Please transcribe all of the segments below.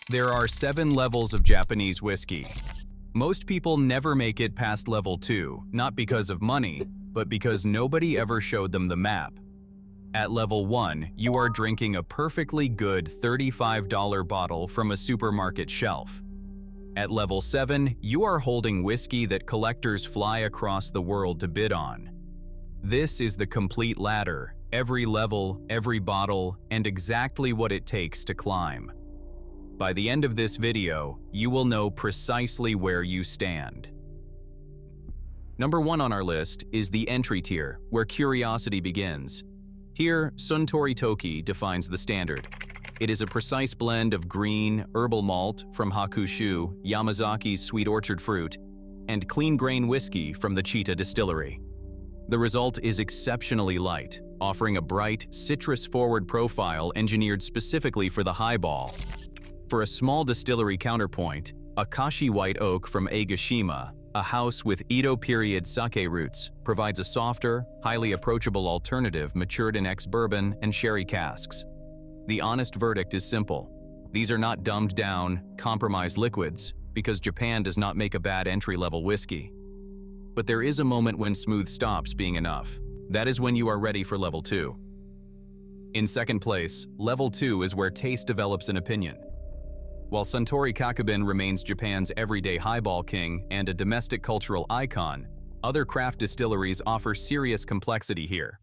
There are 7 levels of Japanese whiskey. Most people never make it past level 2, not because of money, but because nobody ever showed them the map. At level 1, you are drinking a perfectly good $35 bottle from a supermarket shelf. At level 7, you are holding whiskey that collectors fly across the world to bid on. This is the complete ladder, every level, every bottle, and exactly what it takes to climb. By the end of this video, you will know precisely where you stand. Number 1 on our list is the entry tier, where curiosity begins. Here, Suntory Toki defines the standard. It is a precise blend of green, herbal malt from Hakushu, Yamazaki's sweet orchard fruit, and clean grain whiskey from the Cheetah Distillery. The result is exceptionally light, offering a bright, citrus-forward profile engineered specifically for the highball. For a small distillery counterpoint, Akashi White Oak from Eigashima, a house with Edo period sake roots, provides a softer, highly approachable alternative matured in ex-bourbon and sherry casks. The honest verdict is simple. These are not dumbed-down, compromised liquids, because Japan does not make a bad entry-level whiskey. But there is a moment when smooth stops being enough. That is when you are ready for level 2. In second place, level 2 is where taste develops an opinion. While Suntory Kakubin remains Japan's everyday highball king and a domestic cultural icon, other craft distilleries offer serious complexity here.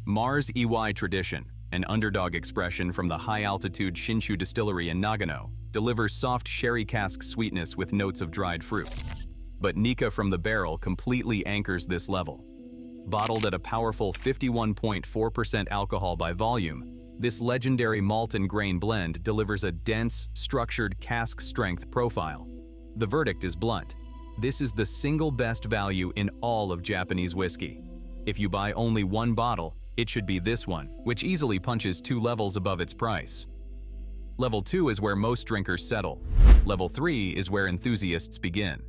Mars EY Tradition, an underdog expression from the high-altitude Shinshu distillery in Nagano, delivers soft sherry cask sweetness with notes of dried fruit. But Nikka from the barrel completely anchors this level. Bottled at a powerful 51.4% alcohol by volume, this legendary malt and grain blend delivers a dense, structured cask-strength profile. The verdict is blunt. This is the single best value in all of Japanese whiskey. If you buy only one bottle, it should be this one, which easily punches 2 levels above its price. Level 2 is where most drinkers settle. Level 3 is where enthusiasts begin.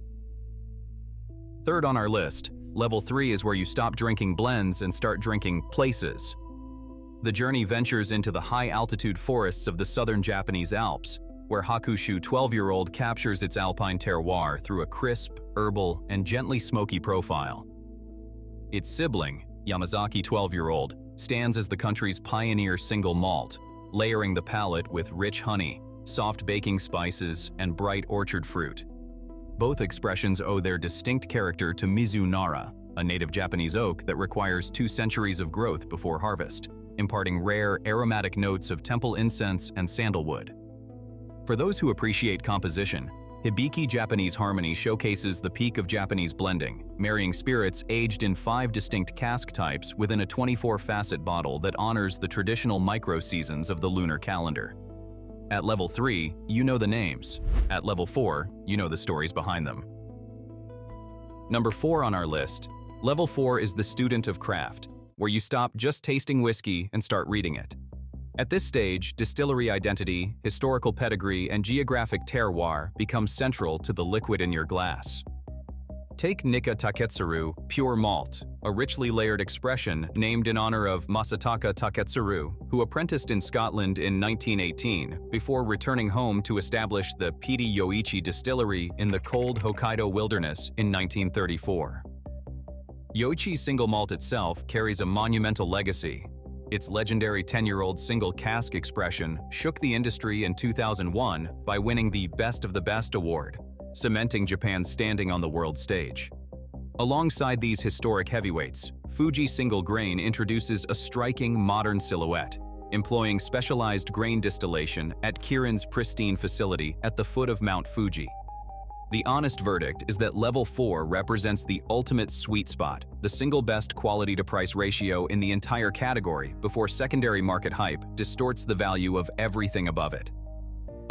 Third on our list, level 3 is where you stop drinking blends and start drinking places. The journey ventures into the high-altitude forests of the southern Japanese Alps, where Hakushu 12-year-old captures its alpine terroir through a crisp, herbal, and gently smoky profile. Its sibling, Yamazaki 12-year-old, stands as the country's pioneer single malt, layering the palate with rich honey, soft baking spices, and bright orchard fruit. Both expressions owe their distinct character to Mizu Nara, a native Japanese oak that requires 2 centuries of growth before harvest, imparting rare, aromatic notes of temple incense and sandalwood. For those who appreciate composition, Hibiki Japanese Harmony showcases the peak of Japanese blending, marrying spirits aged in 5 distinct cask types within a 24-facet bottle that honors the traditional micro-seasons of the lunar calendar. At level 3, you know the names. At level 4, you know the stories behind them. Number 4 on our list, level 4 is the student of craft, where you stop just tasting whiskey and start reading it. At this stage, distillery identity, historical pedigree, and geographic terroir become central to the liquid in your glass. Take Nikka Taketsuru Pure Malt, a richly layered expression named in honor of Masataka Taketsuru, who apprenticed in Scotland in 1918 before returning home to establish the Piri Yoichi distillery in the cold Hokkaido wilderness in 1934. Yoichi's single malt itself carries a monumental legacy. Its legendary 10-year-old single cask expression shook the industry in 2001 by winning the Best of the Best award, cementing Japan's standing on the world stage. Alongside these historic heavyweights, Fuji Single Grain introduces a striking modern silhouette, employing specialized grain distillation at Kirin's pristine facility at the foot of Mount Fuji. The honest verdict is that level 4 represents the ultimate sweet spot, the single best quality-to-price ratio in the entire category before secondary market hype distorts the value of everything above it.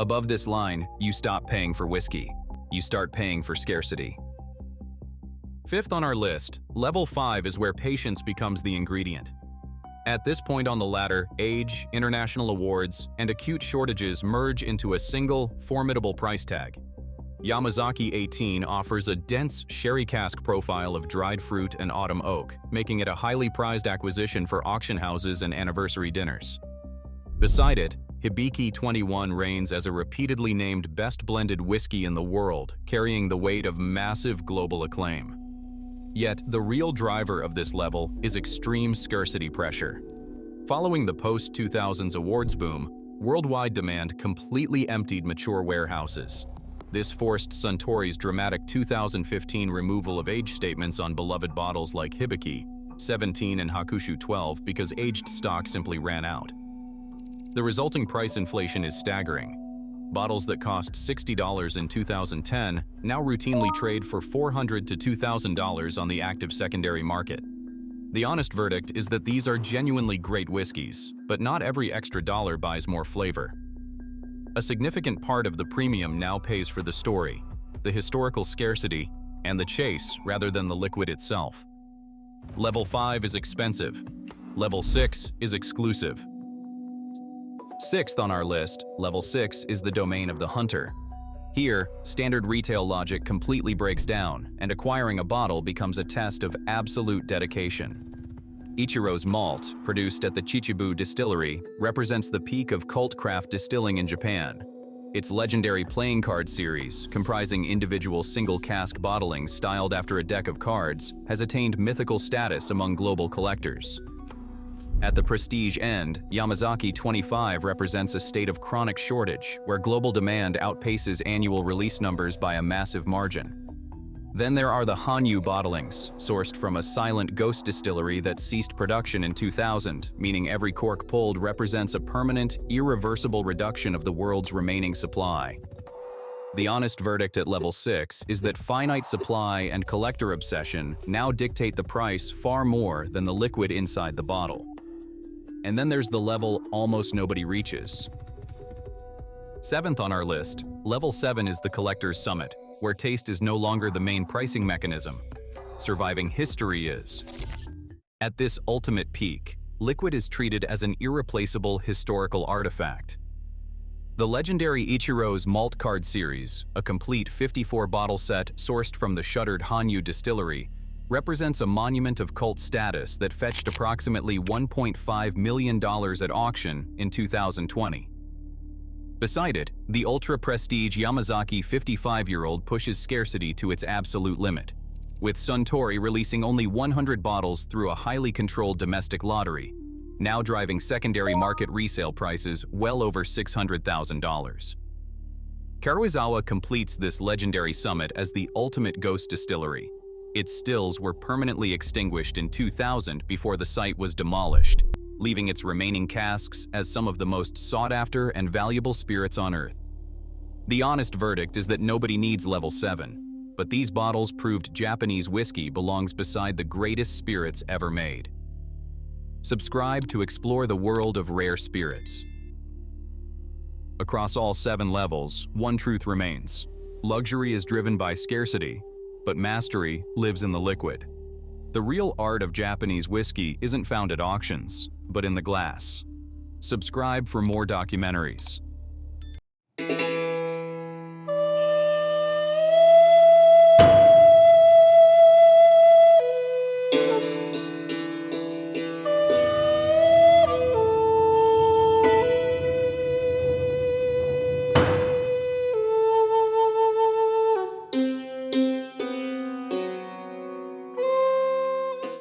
Above this line, you stop paying for whiskey. You start paying for scarcity. Fifth on our list, level 5 is where patience becomes the ingredient. At this point on the ladder, age, international awards, and acute shortages merge into a single, formidable price tag. Yamazaki 18 offers a dense sherry cask profile of dried fruit and autumn oak, making it a highly prized acquisition for auction houses and anniversary dinners. Beside it, Hibiki 21 reigns as a repeatedly named best blended whiskey in the world, carrying the weight of massive global acclaim. Yet, the real driver of this level is extreme scarcity pressure. Following the post-2000s awards boom, worldwide demand completely emptied mature warehouses. This forced Suntory's dramatic 2015 removal of age statements on beloved bottles like Hibiki 17 and Hakushu 12 because aged stock simply ran out. The resulting price inflation is staggering. Bottles that cost $60 in 2010 now routinely trade for $400 to $2,000 on the active secondary market. The honest verdict is that these are genuinely great whiskeys, but not every extra dollar buys more flavor. A significant part of the premium now pays for the story, the historical scarcity, and the chase rather than the liquid itself. Level 5 is expensive. Level 6 is exclusive. Sixth on our list, Level 6 is the domain of the hunter. Here, standard retail logic completely breaks down, and acquiring a bottle becomes a test of absolute dedication. Ichiro's Malt, produced at the Chichibu distillery, represents the peak of cult craft distilling in Japan. Its legendary playing card series, comprising individual single-cask bottlings styled after a deck of cards, has attained mythical status among global collectors. At the prestige end, Yamazaki 25 represents a state of chronic shortage, where global demand outpaces annual release numbers by a massive margin. Then there are the Hanyu bottlings, sourced from a silent ghost distillery that ceased production in 2000, meaning every cork pulled represents a permanent, irreversible reduction of the world's remaining supply. The honest verdict at Level 6 is that finite supply and collector obsession now dictate the price far more than the liquid inside the bottle. And then there's the level almost nobody reaches. Seventh on our list, Level 7 is the collector's summit, where taste is no longer the main pricing mechanism. Surviving history is. At this ultimate peak, liquid is treated as an irreplaceable historical artifact. The legendary Ichiro's Malt card series, a complete 54-bottle set sourced from the shuttered Hanyu distillery, represents a monument of cult status that fetched approximately $1.5 million at auction in 2020. Beside it, the ultra-prestige Yamazaki 55-year-old pushes scarcity to its absolute limit, with Suntory releasing only 100 bottles through a highly controlled domestic lottery, now driving secondary market resale prices well over $600,000. Karuizawa completes this legendary summit as the ultimate ghost distillery. Its stills were permanently extinguished in 2000 before the site was demolished, leaving its remaining casks as some of the most sought-after and valuable spirits on Earth. The honest verdict is that nobody needs Level 7, but these bottles proved Japanese whiskey belongs beside the greatest spirits ever made. Subscribe to explore the world of rare spirits. Across all 7 levels, one truth remains. Luxury is driven by scarcity, but mastery lives in the liquid. The real art of Japanese whiskey isn't found at auctions, but in the glass. Subscribe for more documentaries.